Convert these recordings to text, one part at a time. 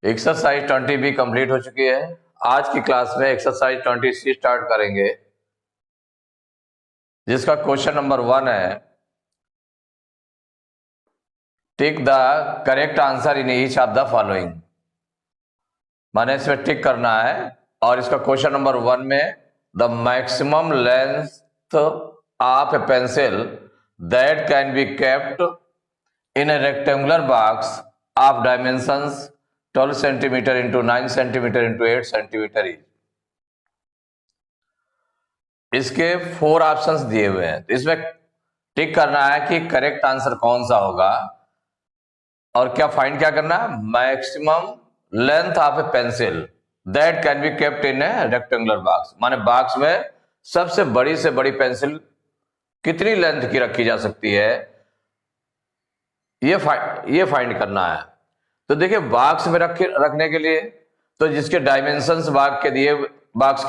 Exercise 20 भी complete हो चुकी है। आज की क्लास में एक्सरसाइज 20 स्टार्ट करेंगे, जिसका क्वेश्चन नंबर 1 है, tick the correct answer in each of the following. माने इसमें टिक करना है। और इसका क्वेश्चन नंबर 1 में, the maximum length of A pencil that can be kept in a rectangular box of dimensions 12 centimeter into 9 centimeter into 8 centimeter each। इसके 4 options दिए हुए हैं, तो इसमें टिक करना है कि करेक्ट आंसर कौन सा होगा। और क्या फाइंड क्या करना है, maximum length of A pencil that can be kept in a rectangular box. माने बॉक्स में सबसे बड़ी से बड़ी पेंसिल कितनी लेंथ की रखी जा सकती है, ये फाइंड करना है। तो देखिए बॉक्स में रखने के लिए तो जिसके डायमेंशंस बॉक्स के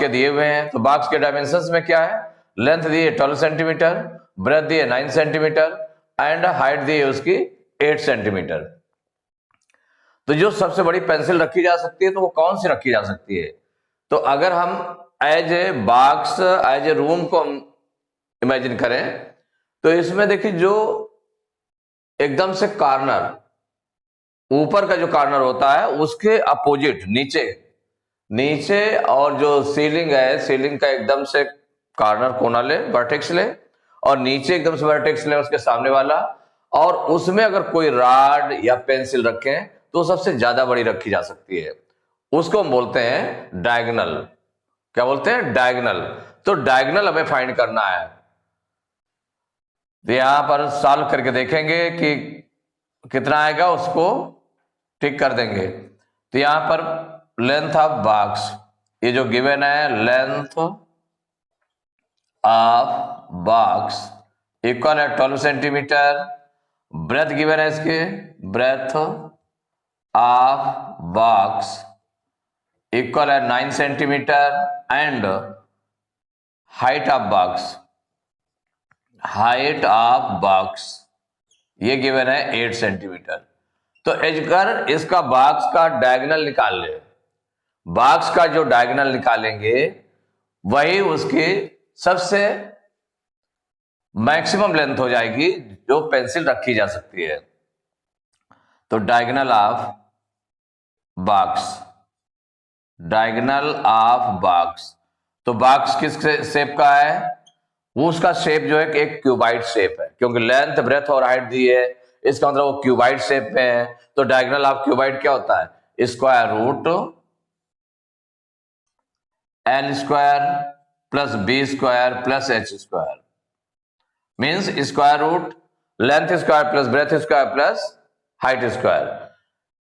दिए हुए हैं, तो बॉक्स के डायमेंशंस में क्या है, लेंथ दिए 12 सेंटीमीटर, ब्रेथ दिए 9 सेंटीमीटर एंड हाइट दिए उसकी 8 सेंटीमीटर। तो जो सबसे बड़ी पेंसिल रखी जा सकती है तो वो कौन सी रखी जा सकती है। तो अगर हम as a box as a room को इमेजिन करें, तो इसमें देखिए जो एकदम से कॉर्नर ऊपर का जो कॉर्नर होता है उसके अपोजिट नीचे और जो सीलिंग है, सीलिंग का एकदम से कॉर्नर कोना ले, वर्टेक्स ले, और नीचे एकदम से वर्टेक्स ले उसके सामने वाला, और उसमें अगर कोई रॉड या पेंसिल रखें तो सबसे ज्यादा बड़ी रखी जा सकती है, उसको हम बोलते हैं डायगोनल। क्या बोलते हैं, डायगोनल। तो डायगोनल हमें फाइंड करना है। तो यहां पर सॉल्व करके देखेंगे कि कितना आएगा, उसको टिक कर देंगे। तो यहां पर लेंथ ऑफ बॉक्स, ये जो गिवन है, लेंथ ऑफ बॉक्स इक्वल है 12 सेंटीमीटर। ब्रेथ गिवन है इसके, ब्रेथ ऑफ बॉक्स इक्वल है 9 centimetre and height of box ये गिवन है 8 सेंटीमीटर। तो अगर इसका बॉक्स का डायगोनल निकाल ले, बॉक्स का जो डायगोनल निकालेंगे वही उसकी सबसे मैक्सिमम लेंथ हो जाएगी जो पेंसिल रखी जा सकती है। तो डायगोनल ऑफ बॉक्स, तो बॉक्स किस शेप का है, वो उसका शेप जो है एक क्यूबाइड शेप है, क्योंकि लेंथ ब्रेथ और हाइट दी है, इसका मतलब वो क्यूबाइड शेप में है। तो डायगोनल ऑफ क्यूबाइड क्या होता है, square root L square plus B square plus H square, means square root length square plus breadth square plus height square.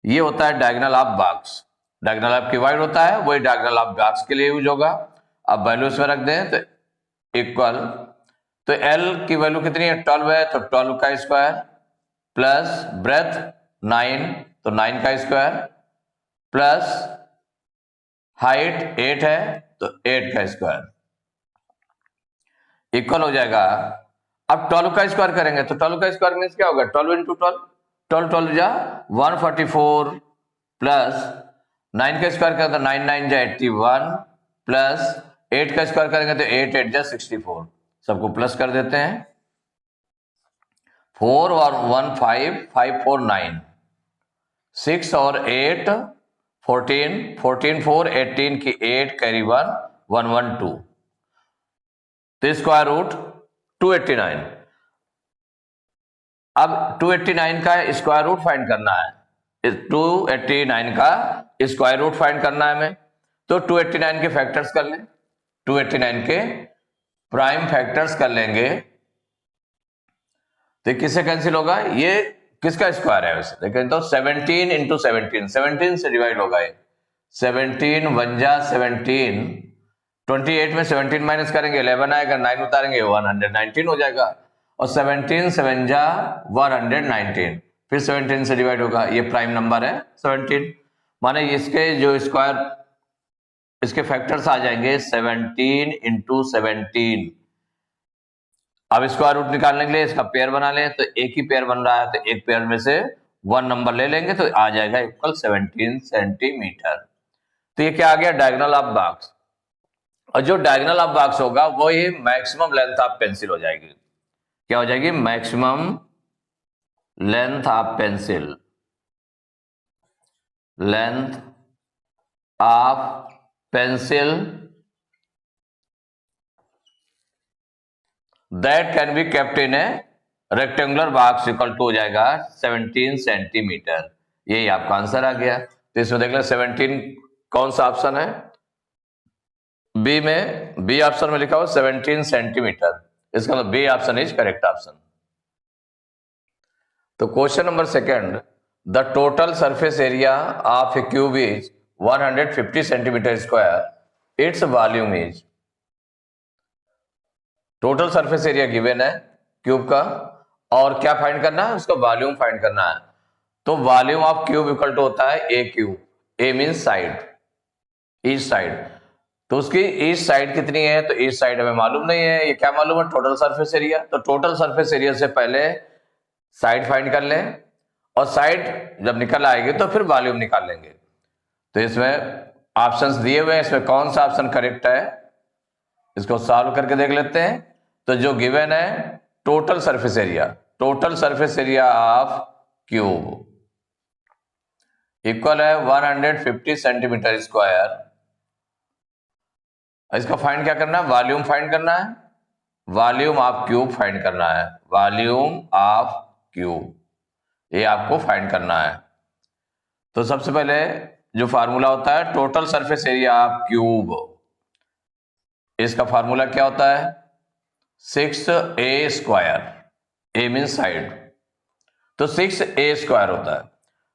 ये होता है diagonal of box. Diagonal of cuboid होता है, वही डायगोनल ऑफ बॉक्स के लिए यूज होगा। अब वैल्यू इसमें रख दें तो इक्वल, तो एल की वैल्यू कितनी है, 12 है, तो 12 का स्क्वायर प्लस ब्रेथ 9, तो 9 का स्क्वायर प्लस हाइट 8 है, तो 8 का स्क्वायर इक्वल हो जाएगा। अब 12 का स्क्वायर करेंगे तो 12 का स्क्वायर मीन्स क्या होगा, 12 इंटू 12, 12 जा 144 प्लस 9 का स्क्वायर करेंगे तो 9 9 जा 81 प्लस 8 का स्क्वायर करेंगे तो 8 8 जा 64। सबको प्लस कर देते हैं, 4 और 1 5 5 4 9, 6 और 8 14 14 4 18 की 8 कैरी 1 1 1 2, तो स्क्वायर रूट 289। अब 289 का स्क्वायर रूट फाइंड करना है, 289 का स्क्वायर रूट फाइंड करना है हमें। तो 289 के फैक्टर्स कर लें, 289 के प्राइम फैक्टर्स कर लेंगे, तो किससे कैंसिल होगा, ये किसका स्क्वायर है वैसे देखें तो 17 इंटू 17 से डिवाइड होगा ये, 17 1 जा 17, 28 में 17 माइनस करेंगे 11 आएगा, 9 उतारेंगे 119 हो जाएगा, और 17 7 जा 119, फिर 17 से डिवाइड होगा, ये प्राइम नंबर है 17। माने इसके जो स्क्वायर, इसके फैक्टर्स आ जाएंगे 17 इंटू 17। अब स्क्वायर रूट निकालने के लिए इसका पेयर बना लें, तो एक ही पेयर बन रहा है, तो एक पेयर में से 1 नंबर ले लेंगे तो आ जाएगा इक्वल 17 सेंटीमीटर। तो ये क्या आ गया, डायगोनल ऑफ बॉक्स। और जो डायगोनल ऑफ बॉक्स होगा वो ही मैक्सिमम लेंथ ऑफ पेंसिल हो जाएगी। क्या हो जाएगी, maximum length of pencil, length of pencil that can be kept in a rectangular box equal to हो जाएगा 17 सेंटीमीटर। यही आपका आंसर आ गया। तो इसमें देख लें 17 कौन सा ऑप्शन है, बी में, बी ऑप्शन में लिखा हुआ 17 सेंटीमीटर, इसका मतलब B option is correct option. तो question number second, the total surface area of a cube is 150 centimetre square, its volume is. Total surface area given है क्यूब का, और क्या फाइंड करना है, उसका वॉल्यूम फाइंड करना है। तो volume of cube equal to होता है a cube, a means side, each side. तो उसकी ईच साइड कितनी है, तो ईच साइड हमें मालूम नहीं है, ये क्या मालूम है, टोटल सरफेस एरिया। तो टोटल सरफेस एरिया से पहले साइड फाइंड कर लें, और साइड जब निकल आएगी तो फिर वॉल्यूम निकाल लेंगे। तो इसमें ऑप्शंस दिए हुए हैं, इसमें कौन सा ऑप्शन करेक्ट है, इसको सॉल्व करके देख लेते हैं। तो जो गिवन है total surface area, total surface area of cube equal है 150 सेंटीमीटर स्क्वायर। इसका फाइंड क्या करना है, वॉल्यूम फाइंड करना है, वॉल्यूम ऑफ क्यूब फाइंड करना है, वॉल्यूम ऑफ क्यूब ये आपको फाइंड करना है। तो सबसे पहले जो फार्मूला होता है total surface area of cube, इसका फार्मूला क्या होता है, 6a स्क्वायर, ए मीन साइड, तो 6a स्क्वायर होता है।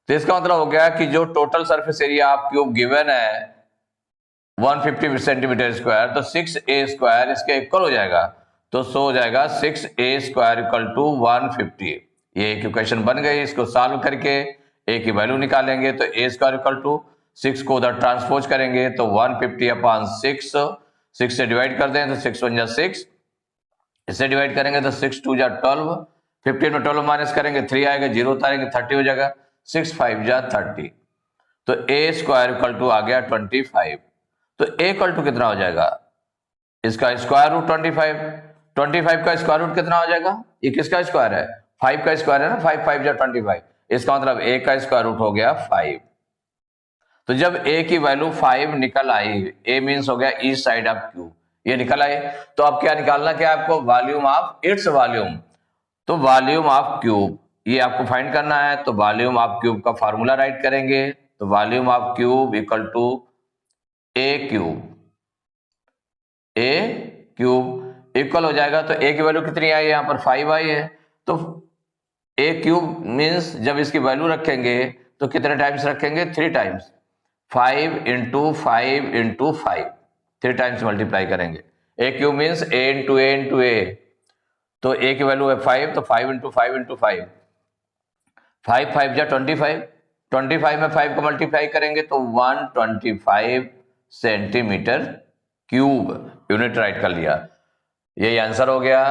तो इसका मतलब हो गया कि जो total surface area of cube given है 150 सेंटीमीटर स्क्वायर, तो 6a स्क्वायर इसके इक्वल हो जाएगा। तो सो हो जाएगा 6a स्क्वायर इक्वल टू 150। ये एक इक्वेशन बन गई, इसको सॉल्व करके a की वैल्यू निकालेंगे। तो a स्क्वायर इक्वल टू 6 को उधर ट्रांसपोज करेंगे तो 150 अपॉन 6 से डिवाइड कर दें तो 6 1 जा 6, इससे डिवाइड करेंगे तो 6 2 जा 12, 15 में 12 माइनस करेंगे 3 आएगा, 0 उतारेंगे 30 हो जाएगा, 6 5 जा 30। तो a स्क्वायर इक्वल टू आ गया 25। तो a इक्वल टू कितना हो जाएगा, इसका स्क्वायर रूट 25, 25 का स्क्वायर रूट कितना हो जाएगा, ये किसका स्क्वायर है, 5 का स्क्वायर है ना, 5 5 जा 25, इसका मतलब a का स्क्वायर रूट हो गया 5। तो जब a की वैल्यू 5 निकल आई, a मीन्स हो गया ईच साइड ऑफ क्यूब, ये निकल आए, तो अब क्या निकालना, क्या आपको, वॉल्यूम ऑफ इट्स वॉल्यूम। तो वॉल्यूम ऑफ क्यूब ये आपको फाइंड करना है। तो वॉल्यूम ऑफ क्यूब का फार्मूला राइट करेंगे, तो volume of cube equal to a cube, a cube equal हो जाएगा। तो ए की वैल्यू कितनी आई है, यहां पर 5 आई है। तो ए क्यूब मीन्स जब इसकी वैल्यू रखेंगे तो कितने टाइम्स रखेंगे, 3 times, 5 into 5 into 5, 3 times multiply करेंगे। ए क्यूब मीन्स ए इंटू ए इंटू ए, तो ए की वैल्यू है 5, तो 5 इंटू 5 इंटू 5, 5 5 जा 25, 25 में 5 को मल्टीप्लाई करेंगे तो 125 सेंटीमीटर क्यूब, यूनिट राइट कर लिया, यही आंसर हो गया।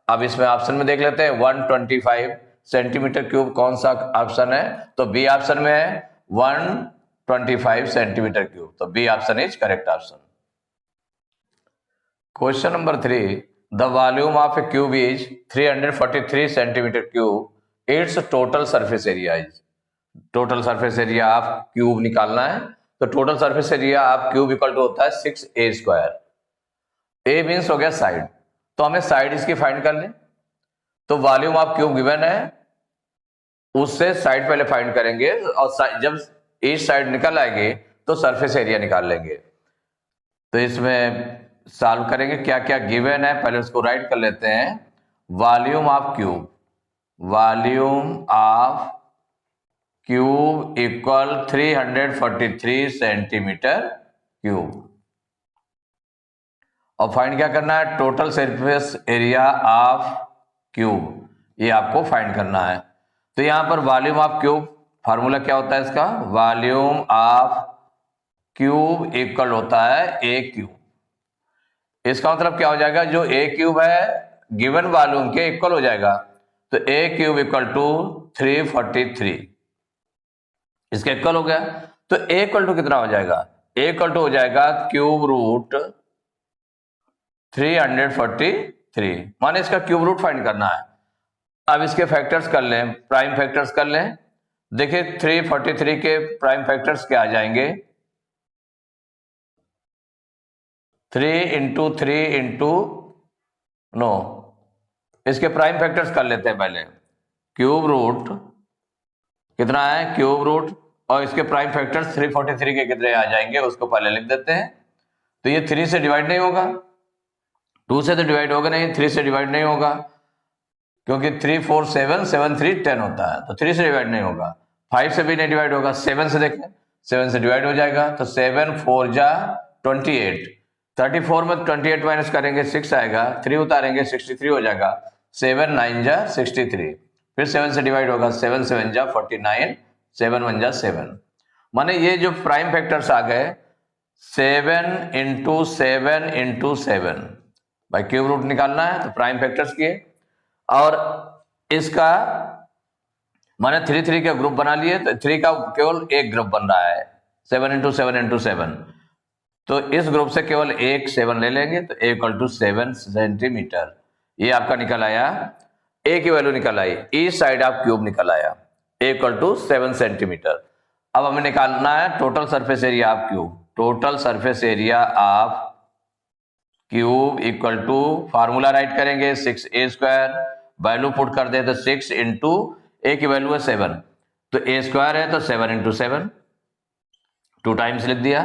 अब इसमें ऑप्शन में देख लेते हैं 125 सेंटीमीटर क्यूब कौन सा ऑप्शन है, तो बी ऑप्शन में है 125 सेंटीमीटर क्यूब, तो B option is correct option. Question number 3, the volume of a cube is 343 centimetre cube, its total surface area is. Total surface area of cube निकालना है। तो total surface area of cube equal to होता है 6a square. a means हो गया side, तो हमें side इसकी फाइंड कर लें। तो वॉल्यूम ऑफ क्यूब गिवन है, उससे साइड पहले फाइंड करेंगे, और जब ईच साइड निकल आएगी तो सरफेस एरिया निकाल लेंगे। तो इसमें सॉल्व करेंगे, क्या क्या गिवन है पहले उसको राइट कर लेते हैं। Volume of cube, volume of cube equal 343 centimetre cube, और फाइंड क्या करना है, total surface area of cube, ये आपको फाइंड करना है। तो यहां पर वॉल्यूम ऑफ क्यूब फार्मूला क्या होता है इसका, वॉल्यूम ऑफ क्यूब इक्वल होता है ए क्यूब। इसका मतलब क्या हो जाएगा, जो ए क्यूब है गिवन वॉल्यूम के इक्वल हो जाएगा। तो ए क्यूब इक्वल टू 343, इसका इक्वल हो गया। तो ए इक्वल टू कितना हो जाएगा, ए इक्वल टू हो जाएगा क्यूब रूट 343, माने इसका क्यूब रूट फाइंड करना है। अब इसके फैक्टर्स कर लें, प्राइम फैक्टर्स कर लें। देखिए 343 के प्राइम फैक्टर्स क्या आ जाएंगे, 3 इंटू 3 इंटू नो, इसके प्राइम फैक्टर्स कर लेते हैं पहले। क्यूब रूट कितना है, क्यूब रूट, और इसके प्राइम फैक्टर्स 343 के कितने आ जाएंगे उसको पहले लिख देते हैं। तो ये 3 से डिवाइड नहीं होगा, 2 से तो डिवाइड होगा नहीं, 3 से डिवाइड नहीं होगा, क्योंकि 3 4 7 7 3 10 होता है, तो 3 से डिवाइड नहीं होगा। 5 से भी नहीं डिवाइड होगा, 7 से देखें, 7 से डिवाइड हो जाएगा। तो 7 4 जा 28, 34 में 28 माइनस करेंगे 6 आएगा, 3 उतारेंगे 63 हो जाएगा, 7 9 जा 63, फिर 7 से डिवाइड होगा, 7 7 जा 49, 7 1 जा 7। माने ये जो प्राइम फैक्टर्स आ गए 7 इंटू 7 इंटू 7, भाई क्यूब रूट निकालना है तो प्राइम फैक्टर्स किए, और इसका माने 3 3 का ग्रुप बना लिए, तो 3 का केवल एक ग्रुप बन रहा है, 7 इंटू 7 इंटू 7, तो इस ग्रुप से केवल एक 7 ले लेंगे, तो ए इक्वल टू 7 सेंटीमीटर। ये आपका निकल आया, ए की वैल्यू निकल आई, ईस्ट साइड ऑफ क्यूब निकल आया, ए इक्वल टू 7 सेंटीमीटर। अब हमें निकालना है total surface area of cube. Total surface area of cube equal to, formula write करेंगे 6a², वैल्यू पुट कर दे तो 6 इंटू ए की वैल्यू है 7, तो a² है तो 7 इंटू 7, 2 टाइम्स लिख दिया,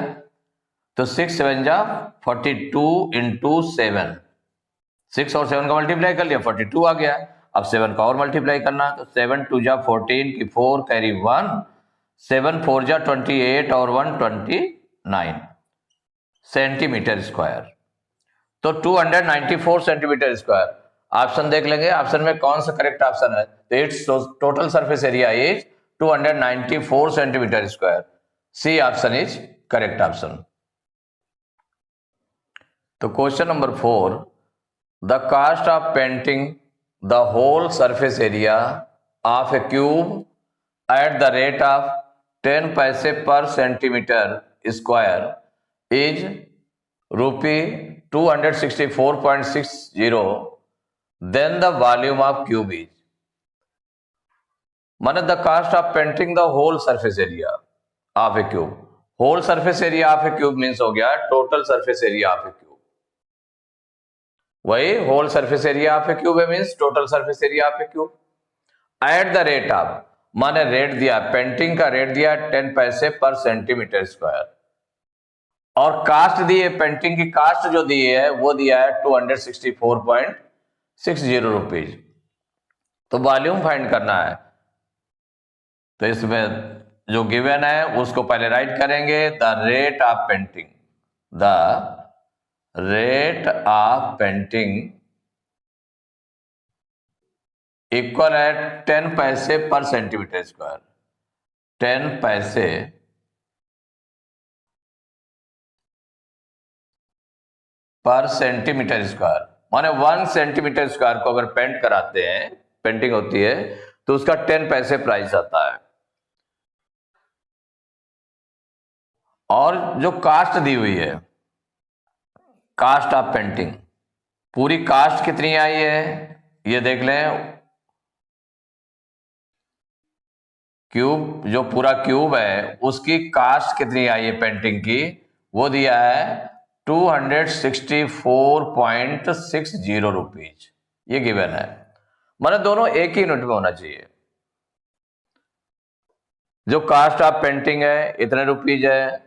तो 6 7 जा 42 इंटू 7, 6 और 7 का मल्टीप्लाई कर लिया 42 आ गया। अब 7 का और मल्टीप्लाई करना, तो 7 2 जा 14 की 4 कैरी 1, 7 4 जा 28 और 1 29 सेंटीमीटर स्क्वायर, तो 294 सेंटीमीटर स्क्वायर। ऑप्शन देख लेंगे, ऑप्शन में कौन सा करेक्ट ऑप्शन है, तो its total surface area is 294 centimetre square. C option is correct option. तो question number 4, the cost of painting the whole surface area of a cube at the rate of 10 paise पर centimetre square is रूपी 264.60, then the volume of cube is, माने the cost of painting the whole surface area of a cube। whole surface area of a cube means हो गया total surface area of a cube, वही whole surface area of a cube है means total surface area of a cube, at the rate of, माने rate दिया, painting का rate दिया 10 पैसे पर centimetre square, और कास्ट दी है, पेंटिंग की कास्ट जो दी है वो दिया है 264.60 रुपीज। तो वॉल्यूम फाइंड करना है, तो इसमें जो गिवन है उसको पहले राइट करेंगे, the rate of painting, the rate of painting equal है 10 पैसे पर सेंटीमीटर स्क्वायर, 10 पैसे पर सेंटीमीटर स्क्वायर, माने 1 सेंटीमीटर स्क्वायर को अगर पेंट कराते हैं, पेंटिंग होती है, तो उसका 10 पैसे प्राइस आता है। और जो कास्ट दी हुई है, कास्ट ऑफ पेंटिंग, पूरी कास्ट कितनी आई है ये देख लें। क्यूब, जो पूरा क्यूब है उसकी कास्ट कितनी आई है पेंटिंग की, वो दिया है 264.60 रुपीज, ये गिवन है। माने दोनों एक ही यूनिट में होना चाहिए। जो कास्ट ऑफ पेंटिंग है इतने रुपीज है,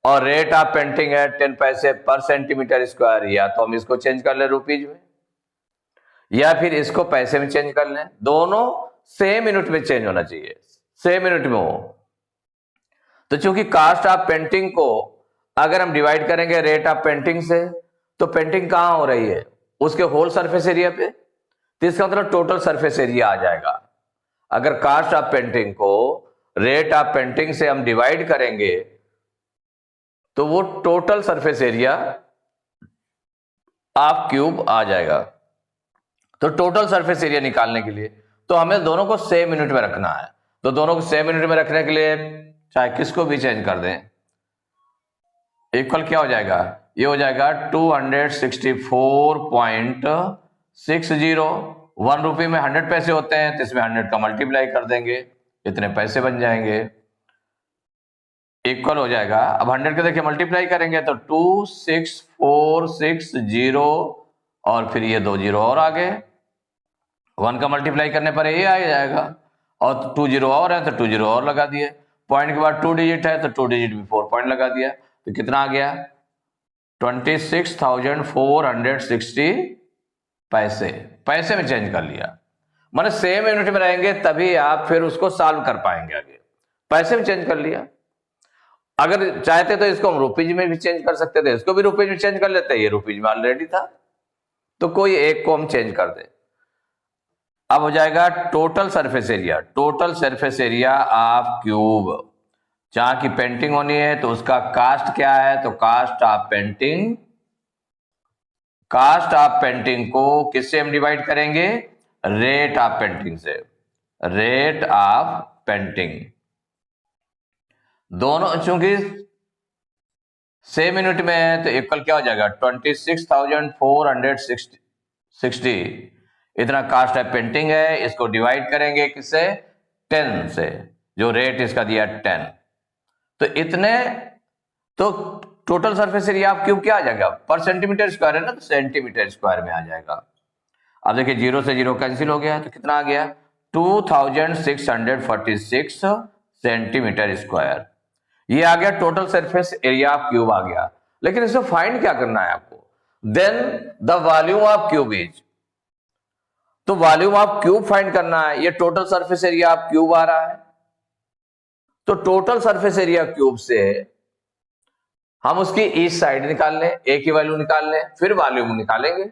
और रेट ऑफ पेंटिंग है 10 पैसे पर सेंटीमीटर स्क्वायर, या तो हम इसको चेंज कर ले रुपीज में, या फिर इसको पैसे में चेंज कर लें, दोनों सेम यूनिट में चेंज होना चाहिए, सेम यूनिट में हो। तो चूंकि कास्ट ऑफ पेंटिंग को अगर हम डिवाइड करेंगे रेट ऑफ पेंटिंग से, तो पेंटिंग कहां हो रही है, उसके होल सरफेस एरिया पे, तो इसका मतलब टोटल सरफेस एरिया आ जाएगा। अगर कास्ट ऑफ पेंटिंग को रेट ऑफ पेंटिंग से हम डिवाइड करेंगे तो वो total surface area of cube आ जाएगा। तो टोटल सरफेस एरिया निकालने के लिए तो हमें दोनों को सेम यूनिट में रखना है। तो दोनों को सेम यूनिट में रखने के लिए चाहे किसको भी चेंज कर दें, इक्वल क्या हो जाएगा, ये हो जाएगा 264.60। 1 रुपये में 100 पैसे होते हैं, तो इसमें 100 का मल्टीप्लाई कर देंगे, इतने पैसे बन जाएंगे, इक्वल हो जाएगा। अब 100 के देखिए मल्टीप्लाई करेंगे तो 26460 और फिर ये 2 जीरो और आगे, 1 का मल्टीप्लाई करने पर ये आ जाएगा, और 2 जीरो और है तो 2 जीरो और लगा दिए, पॉइंट के बाद 2 डिजिट है तो 2 डिजिट में 4 पॉइंट लगा दिया, तो कितना आ गया 26,460 पैसे। पैसे में चेंज कर लिया, माने सेम यूनिट में रहेंगे तभी आप फिर उसको सॉल्व कर पाएंगे आगे। पैसे में चेंज कर लिया, अगर चाहते तो इसको हम रुपीज में भी चेंज कर सकते थे, इसको भी रुपीज में चेंज कर लेते, ये रुपीज में ऑलरेडी था, तो कोई एक को हम चेंज कर दे। अब हो जाएगा total surface area. Total surface area of cube, जहां की पेंटिंग होनी है तो उसका कास्ट क्या है, तो cost of painting, cost of painting को किससे हम डिवाइड करेंगे, रेट ऑफ पेंटिंग से, रेट ऑफ पेंटिंग। दोनों चूंकि सेम यूनिट में है तो इक्वल क्या हो जाएगा 26,460, इतना कास्ट ऑफ पेंटिंग है, इसको डिवाइड करेंगे किससे, 10 से, जो रेट इसका दिया 10, तो इतने, तो टोटल सरफेस एरिया आप क्यूब क्या आ जाएगा, पर सेंटीमीटर स्क्वायर है ना, तो सेंटीमीटर स्क्वायर में आ जाएगा। अब देखिए 0 से 0 कैंसिल हो गया, तो कितना आ गया 2646 सेंटीमीटर स्क्वायर, ये आ गया total surface area of cube आ गया। लेकिन इसमें फाइंड क्या करना है आपको, then the volume of cube is, तो वॉल्यूम ऑफ क्यूब फाइंड करना है, ये total surface area of cube आ रहा है, तो टोटल सरफेस एरिया क्यूब से हम उसकी ईस्ट साइड निकाल लें, ए की वैल्यू निकाल लें, फिर वॉल्यूम निकालेंगे।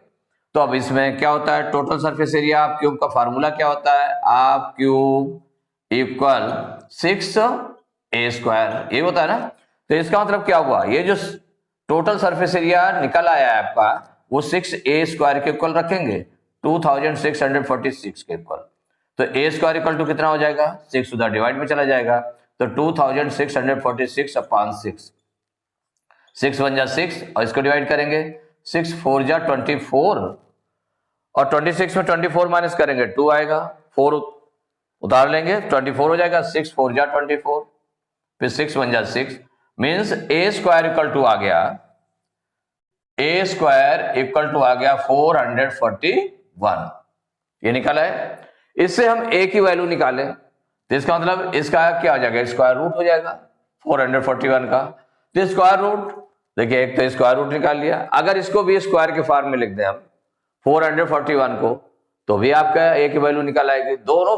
तो अब इसमें क्या होता है, total surface area of cube का फार्मूला क्या होता है, ऑफ क्यूब इक्वल 6a², ये होता है ना। तो इसका मतलब क्या हुआ, ये जो टोटल सरफेस एरिया निकल आया है आपका, वो 6a² के इक्वल रखेंगे, 2646 के इक्वल। तो a² इक्वल टू कितना हो जाएगा, 6 उधर डिवाइड में चला जाएगा, तो 2646/6, 6 1 जा 6 और इसको डिवाइड करेंगे, 6 4 जा 24 और 26 में 24 माइनस करेंगे 2 आएगा, 4 उतार लेंगे 24 हो जाएगा, 6 4 जा 24, फिर 6 1 जा 6, मीन्स a² इक्वल टू आ गया, a² इक्वल टू आ गया 441, ये निकाला है। इससे हम a की वैल्यू निकालें तो इसका मतलब इसका क्या हो जाएगा, स्क्वायर रूट हो जाएगा 441 का। तो स्क्वायर रूट देखिए, एक तो स्क्वायर रूट निकाल लिया, अगर इसको भी स्क्वायर के फॉर्म में लिख दें हम 441 को, तो भी आपका a की वैल्यू निकाल आएगी। दोनों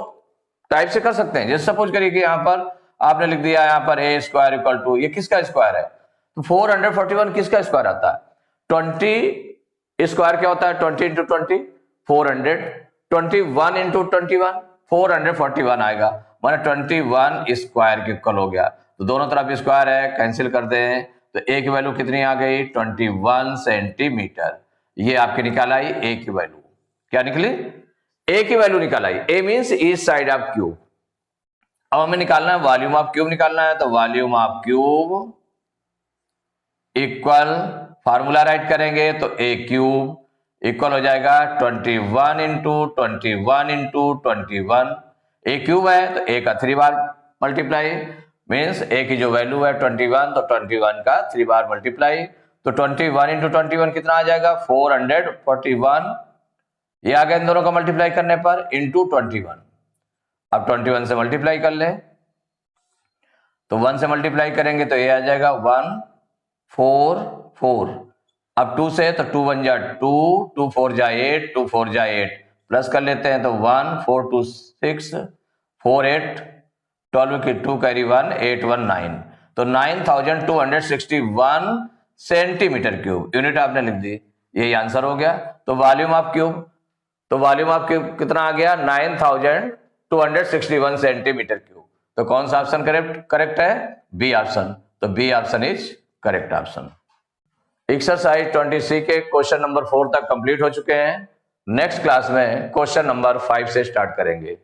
टाइप से कर सकते हैं, जैसे सपोज करिए कि यहाँ पर आपने लिख दिया यहाँ पर a² इक्वल टू, ये किसका स्क्वायर है, तो 441 किसका स्क्वायर आता है, 20 स्क्वायर क्या होता है, 20 इंटू 20 400, 21 इंटू 21 441 आएगा, माने 21 स्क्वायर के इक्वल हो गया। तो दोनों तरफ स्क्वायर है, कैंसिल कर दें, तो a की वैल्यू कितनी आ गई 21 सेंटीमीटर। ये आपकी निकाल आई a की वैल्यू, क्या निकली, a की वैल्यू निकाल आई, a means east side of cube. अब हमें निकालना है वॉल्यूम ऑफ क्यूब निकालना है, तो volume of cube equal, formula write करेंगे तो a³ इक्वल हो जाएगा 21 इंटू 21 इंटू 21, a³ है तो a का 3 बार मल्टीप्लाई, मीन्स a की जो वैल्यू है 21, तो 21 का 3 बार मल्टीप्लाई, तो 21 इंटू 21 कितना आ जाएगा 441, ये आ गया इन दोनों का मल्टीप्लाई करने पर, इंटू 21। अब 21 से मल्टीप्लाई कर ले, तो 1 से मल्टीप्लाई करेंगे तो ये आ जाएगा 144, अब 2 से तो 2 1 जा 2, 2 4 जा 8, 2 4 जा 8, प्लस कर लेते हैं तो 1 4 2 6 4 8 12 की 2 कैरी 1 8 1 9, तो 9261 सेंटीमीटर क्यूब, यूनिट आपने लिख दी, यही आंसर हो गया। तो वॉल्यूम ऑफ क्यूब, तो वॉल्यूम ऑफ क्यूब कितना आ गया 9261 सेंटीमीटर क्यूब। तो कौन सा ऑप्शन करेक्ट है, बी ऑप्शन, तो B option is correct option. Exercise 20C के क्वेश्चन नंबर 4 तक कंप्लीट हो चुके हैं। नेक्स्ट क्लास में क्वेश्चन नंबर 5 से स्टार्ट करेंगे।